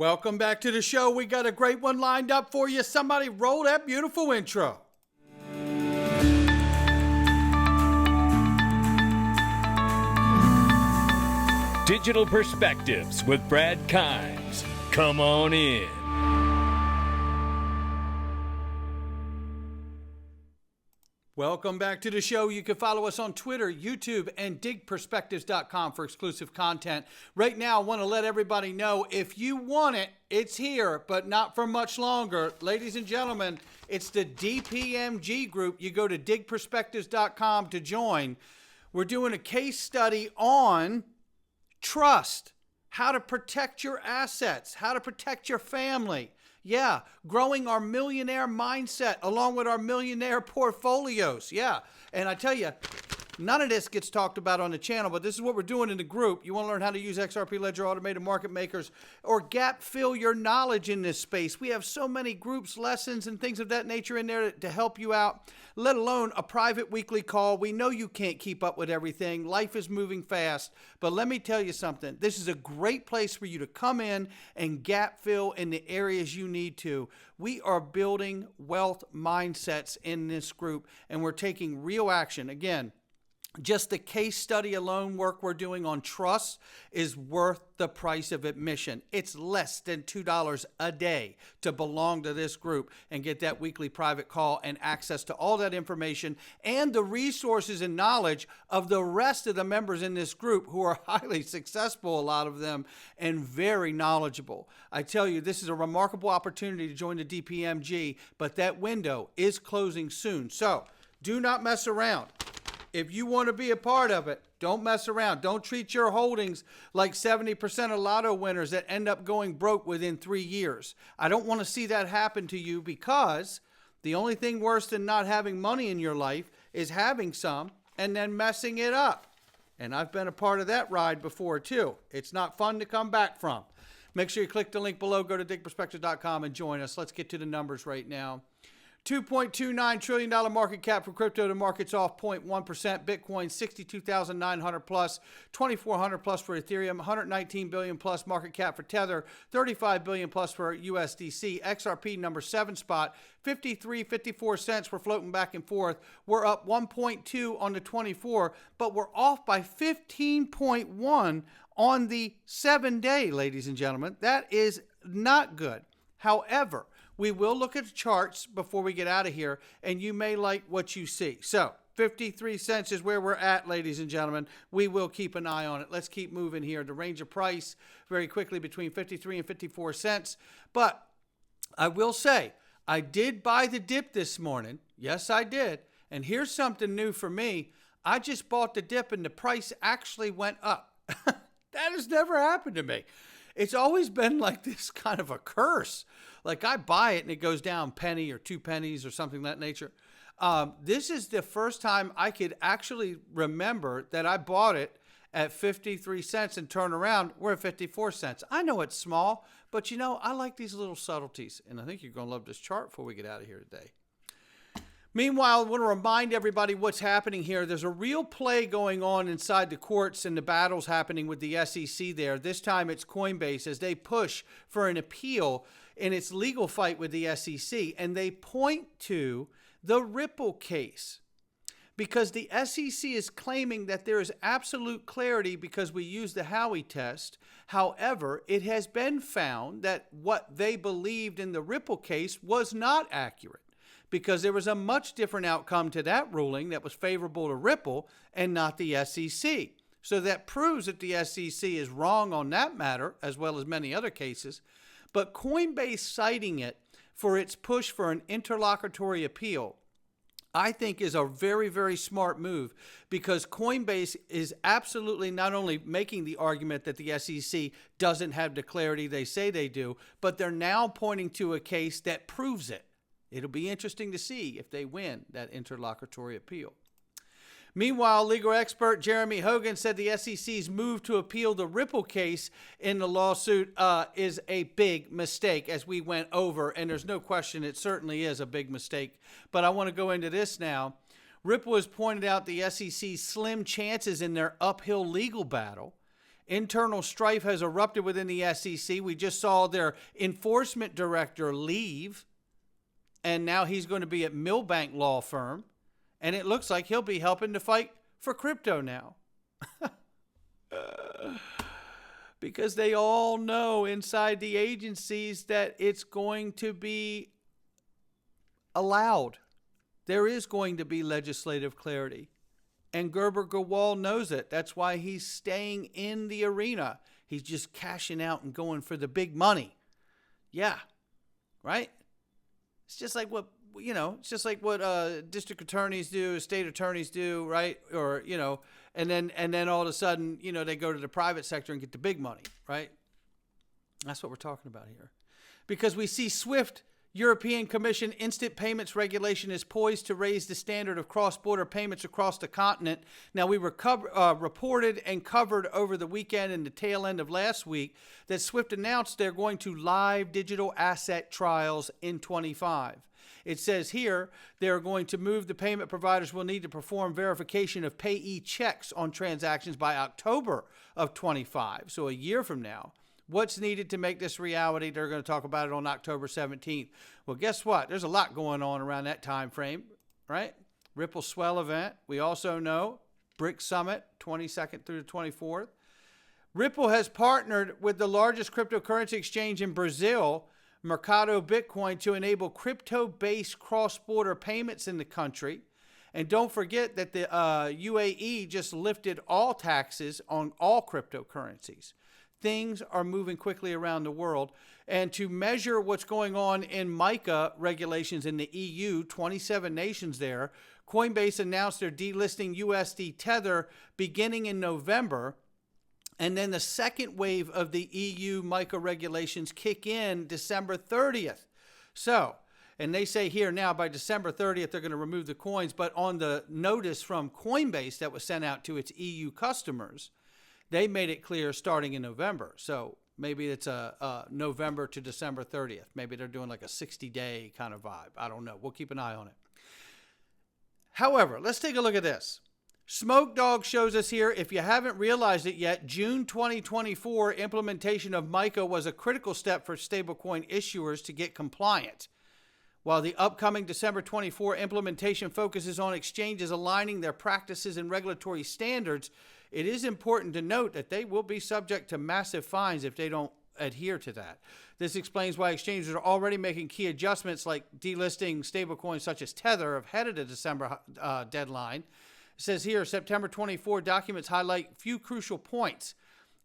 Welcome back to the show. We got a great one lined up for you. Somebody roll that beautiful intro. Digital Perspectives with Brad Kimes. Come on in. Welcome back to the show. You can follow us on Twitter, YouTube, and digperspectives.com for exclusive content. Right now, I want to let everybody know if you want it, it's here, but not for much longer. Ladies and gentlemen, it's the DPMG group. You go to digperspectives.com to join. We're doing a case study on trust, how to protect your assets, how to protect your family. Yeah, growing our millionaire mindset along with our millionaire portfolios. Yeah, and I tell you, none of this gets talked about on the channel, but this is what we're doing in the group. You want to learn how to use XRP Ledger Automated Market Makers or gap fill your knowledge in this space. We have so many groups, lessons, and things of that nature in there to help you out, let alone a private weekly call. We know you can't keep up with everything. Life is moving fast, but let me tell you something. This is a great place for you to come in and gap fill in the areas you need to. We are building wealth mindsets in this group, and we're taking real action. Again, just the case study alone work we're doing on trust is worth the price of admission. It's less than $2 a day to belong to this group and get that weekly private call and access to all that information and the resources and knowledge of the rest of the members in this group who are highly successful, a lot of them, and very knowledgeable. I tell you, this is a remarkable opportunity to join the DPMG, but that window is closing soon. So do not mess around. If you want to be a part of it, don't mess around. Don't treat your holdings like 70% of lotto winners that end up going broke within 3 years. I don't want to see that happen to you, because the only thing worse than not having money in your life is having some and then messing it up. And I've been a part of that ride before too. It's not fun to come back from. Make sure you click the link below, go to digperspectives.com and join us. Let's get to the numbers right now. $2.29 trillion market cap for crypto. The market's off 0.1%. Bitcoin 62,900 plus, 2,400 plus for Ethereum, 119 billion plus market cap for Tether, 35 billion plus for USDC. XRP number 7 spot, 53.54 cents. We're floating back and forth. We're up 1.2 on the 24, but we're off by 15.1 on the 7-day, ladies and gentlemen. That is not good. However, we will look at the charts before we get out of here, and you may like what you see. So 53 cents is where we're at, ladies and gentlemen. We will keep an eye on it. Let's keep moving here. The range of price very quickly between 53 and 54 cents. But I will say, I did buy the dip this morning. Yes, I did. And here's something new for me. I just bought the dip and the price actually went up. That has never happened to me. It's always been like this kind of a curse. Like I buy it and it goes down penny or 2 pennies or something of that nature. This is the first time I could actually remember that I bought it at 53 cents and turn around, we're at 54 cents. I know it's small, but you know, I like these little subtleties. And I think you're going to love this chart before we get out of here today. Meanwhile, I want to remind everybody what's happening here. There's a real play going on inside the courts and the battles happening with the SEC there. This time it's Coinbase as they push for an appeal in its legal fight with the SEC. And they point to the Ripple case because the SEC is claiming that there is absolute clarity because we use the Howey test. However, it has been found that what they believed in the Ripple case was not accurate, because there was a much different outcome to that ruling that was favorable to Ripple and not the SEC. So that proves that the SEC is wrong on that matter, as well as many other cases. But Coinbase citing it for its push for an interlocutory appeal, I think is a very, very smart move, because Coinbase is absolutely not only making the argument that the SEC doesn't have the clarity they say they do, but they're now pointing to a case that proves it. It'll be interesting to see if they win that interlocutory appeal. Meanwhile, legal expert Jeremy Hogan said the SEC's move to appeal the Ripple case in the lawsuit is a big mistake, as we went over, and there's no question it certainly is a big mistake. But I want to go into this now. Ripple has pointed out the SEC's slim chances in their uphill legal battle Internal strife has erupted within the SEC. We just saw their enforcement director leave, and now he's going to be at Milbank Law Firm, and it looks like he'll be helping to fight for crypto now. Because they all know inside the agencies that it's going to be allowed. There is going to be legislative clarity. And Gerber Gawal knows it. That's why he's staying in the arena. He's just cashing out and going for the big money. Yeah. Right? It's just like what, district attorneys do, state attorneys do, right? Or, and then all of a sudden, they go to the private sector and get the big money, right? That's what we're talking about here. Because we see SWIFT, European Commission instant payments regulation, is poised to raise the standard of cross-border payments across the continent. Now, we reported and covered over the weekend and the tail end of last week that SWIFT announced they're going to live digital asset trials in 25. It says here they're going to move the payment providers will need to perform verification of payee checks on transactions by October of 25, so a year from now. What's needed to make this reality? They're going to talk about it on October 17th. Well, guess what? There's a lot going on around that time frame, right? Ripple Swell event. We also know BRICS Summit, 22nd through the 24th. Ripple has partnered with the largest cryptocurrency exchange in Brazil, Mercado Bitcoin, to enable crypto-based cross-border payments in the country. And don't forget that the UAE just lifted all taxes on all cryptocurrencies. Things are moving quickly around the world. And to measure what's going on in MiCA regulations in the EU, 27 nations there, Coinbase announced they're delisting USD Tether beginning in November. And then the second wave of the EU MiCA regulations kick in December 30th. So, and they say here now by December 30th, they're going to remove the coins. But on the notice from Coinbase that was sent out to its EU customers, they made it clear starting in November. So maybe it's a November to December 30th. Maybe they're doing like a 60-day kind of vibe. I don't know. We'll keep an eye on it. However, let's take a look at this. Smoke Dog shows us here, if you haven't realized it yet, June 2024 implementation of MiCA was a critical step for stablecoin issuers to get compliant. While the upcoming December 24 implementation focuses on exchanges aligning their practices and regulatory standards, it is important to note that they will be subject to massive fines if they don't adhere to that. This explains why exchanges are already making key adjustments like delisting stablecoins such as Tether ahead of the December deadline. It says here, September 24 documents highlight few crucial points.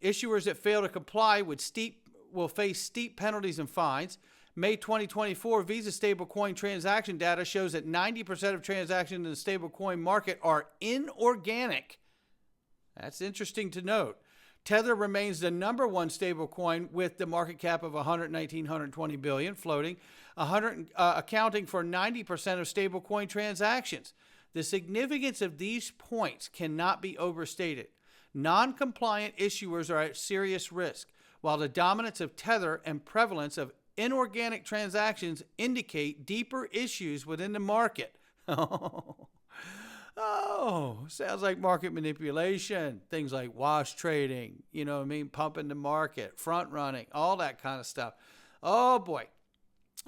Issuers that fail to comply will face steep penalties and fines. May 2024 Visa stablecoin transaction data shows that 90% of transactions in the stablecoin market are inorganic. That's interesting to note. Tether remains the number one stablecoin with the market cap of 120 billion floating, accounting for 90% of stablecoin transactions. The significance of these points cannot be overstated. Non-compliant issuers are at serious risk, while the dominance of Tether and prevalence of inorganic transactions indicate deeper issues within the market. Oh, sounds like market manipulation. Things like wash trading, pumping the market, front running, all that kind of stuff. Oh boy.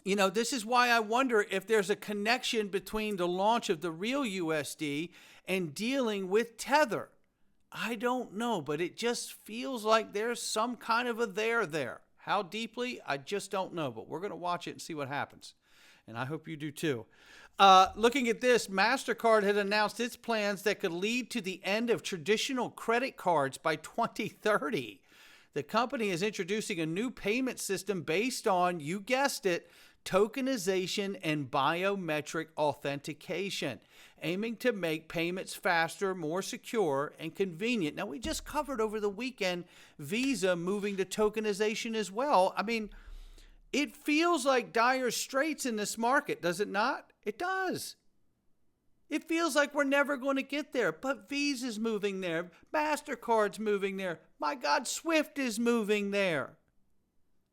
This is why I wonder if there's a connection between the launch of the real USD and dealing with Tether. I don't know, but it just feels like there's some kind of a there. How deeply, I just don't know, but we're going to watch it and see what happens. And I hope you do too. Looking at this, MasterCard had announced its plans that could lead to the end of traditional credit cards by 2030. The company is introducing a new payment system based on, you guessed it, tokenization and biometric authentication, aiming to make payments faster, more secure, and convenient. Now, we just covered over the weekend Visa moving to tokenization as well. I mean, it feels like dire straits in this market, does it not? It does. It feels like we're never going to get there, but Visa's moving there. MasterCard's moving there. My God, SWIFT is moving there.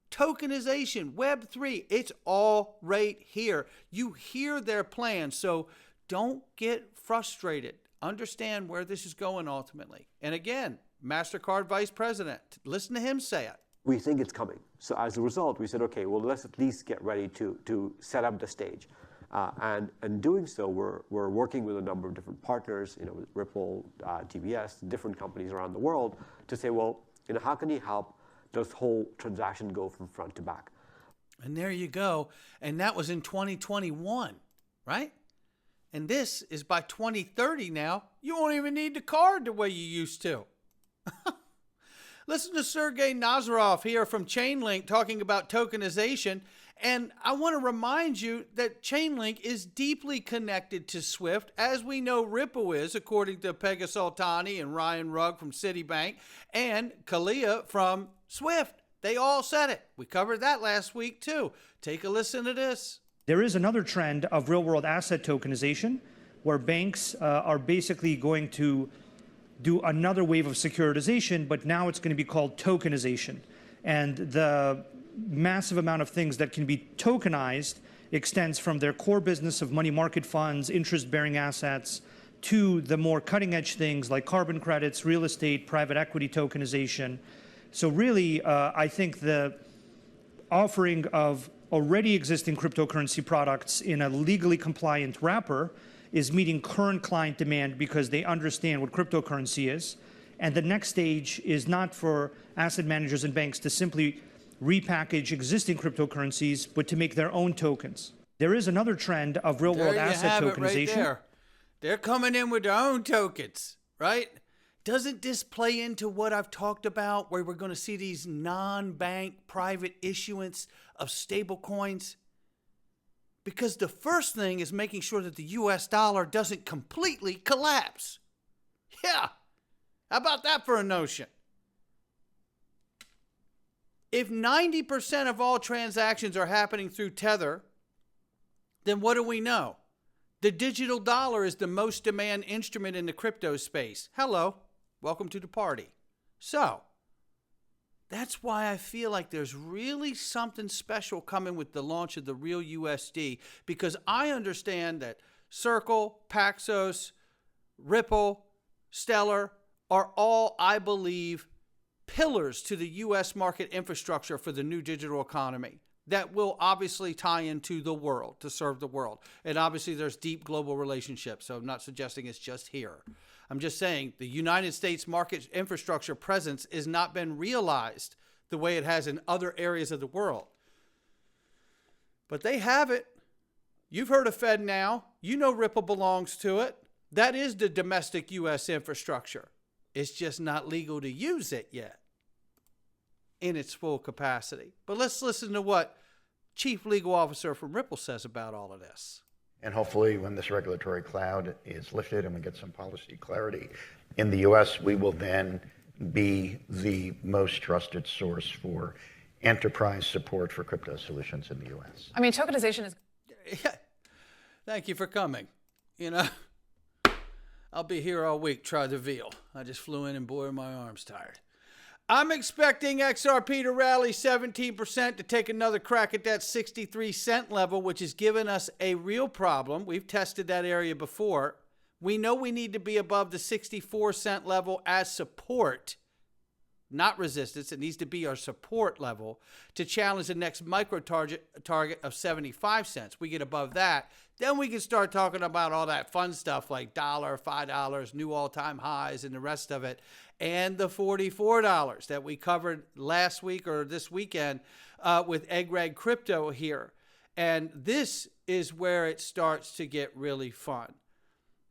Tokenization, Web3, it's all right here. You hear their plans, so don't get frustrated. Understand where this is going ultimately. And again, MasterCard vice president. Listen to him say it. We think it's coming. So as a result, we said, okay, well, let's at least get ready to set up the stage. And in doing so, we're working with a number of different partners, with Ripple, TBS, different companies around the world to say, well, how can you help this whole transaction go from front to back? And there you go. And that was in 2021, right? And this is by 2030 now. You won't even need the card the way you used to. Listen to Sergey Nazarov here from Chainlink talking about tokenization. And I want to remind you that Chainlink is deeply connected to SWIFT, as we know Ripple is, according to Pegah Soltani and Ryan Rugg from Citibank and Kalia from SWIFT. They all said it. We covered that last week too. Take a listen to this. There is another trend of real-world asset tokenization where banks are basically going to do another wave of securitization, but now it's going to be called tokenization. And the massive amount of things that can be tokenized extends from their core business of money market funds, interest-bearing assets, to the more cutting-edge things like carbon credits, real estate, private equity tokenization. So really, I think the offering of already existing cryptocurrency products in a legally compliant wrapper is meeting current client demand because they understand what cryptocurrency is. And the next stage is not for asset managers and banks to simply repackage existing cryptocurrencies, but to make their own tokens. There is another trend of real-world asset tokenization. Right there. They're coming in with their own tokens, right? Doesn't this play into what I've talked about, where we're going to see these non-bank private issuance of stable coins? Because the first thing is making sure that the US dollar doesn't completely collapse. Yeah. How about that for a notion? If 90% of all transactions are happening through Tether, then what do we know? The digital dollar is the most demand instrument in the crypto space. Hello. Welcome to the party. So, that's why I feel like there's really something special coming with the launch of the real USD, because I understand that Circle, Paxos, Ripple, Stellar are all, I believe, pillars to the U.S. market infrastructure for the new digital economy that will obviously tie into the world, to serve the world. And obviously there's deep global relationships, so I'm not suggesting it's just here. I'm just saying the United States market infrastructure presence has not been realized the way it has in other areas of the world. But they have it. You've heard of FedNow. You know Ripple belongs to it. That is the domestic U.S. infrastructure. It's just not legal to use it yet in its full capacity. But let's listen to what Chief Legal Officer from Ripple says about all of this. And hopefully when this regulatory cloud is lifted and we get some policy clarity in the U.S., we will then be the most trusted source for enterprise support for crypto solutions in the U.S. I mean, tokenization is... Yeah. Thank you for coming. I'll be here all week, try the veal. I just flew in and boy, my arm's tired. I'm expecting XRP to rally 17% to take another crack at that 63 cent level, which has given us a real problem. We've tested that area before. We know we need to be above the 64 cent level as support, not resistance. It needs to be our support level to challenge the next micro target of 75 cents. We get above that, then we can start talking about all that fun stuff like $1, $5, new all-time highs and the rest of it, and the $44 that we covered last week or this weekend with Egg Crypto here. And this is where it starts to get really fun,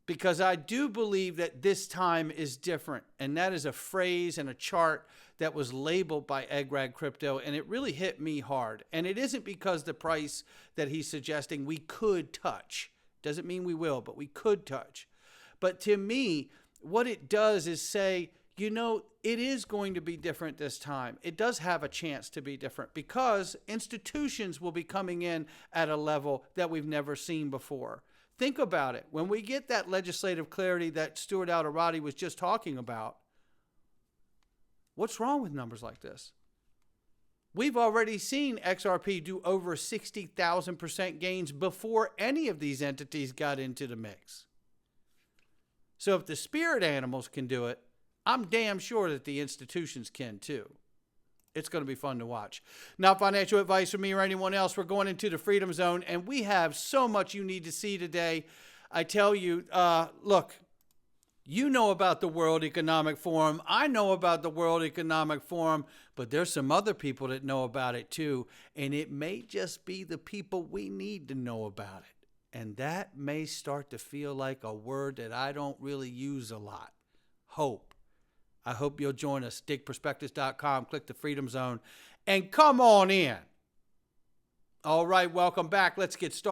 because I do believe that this time is different. And that is a phrase and a chart that was labeled by Egg Crypto, and it really hit me hard. And it isn't because the price that he's suggesting we could touch. Doesn't mean we will, but we could touch. But to me, what it does is say, it is going to be different this time. It does have a chance to be different because institutions will be coming in at a level that we've never seen before. Think about it. When we get that legislative clarity that Stuart Al-Aradi was just talking about, what's wrong with numbers like this? We've already seen XRP do over 60,000% gains before any of these entities got into the mix. So if the spirit animals can do it, I'm damn sure that the institutions can too. It's going to be fun to watch. Not financial advice from me or anyone else. We're going into the Freedom Zone, and we have so much you need to see today. I tell you, look, you know about the World Economic Forum. I know about the World Economic Forum, but there's some other people that know about it too, and it may just be the people we need to know about it. And that may start to feel like a word that I don't really use a lot. Hope. I hope you'll join us. digperspectives.com. Click the Freedom Zone and come on in. All right, welcome back. Let's get started.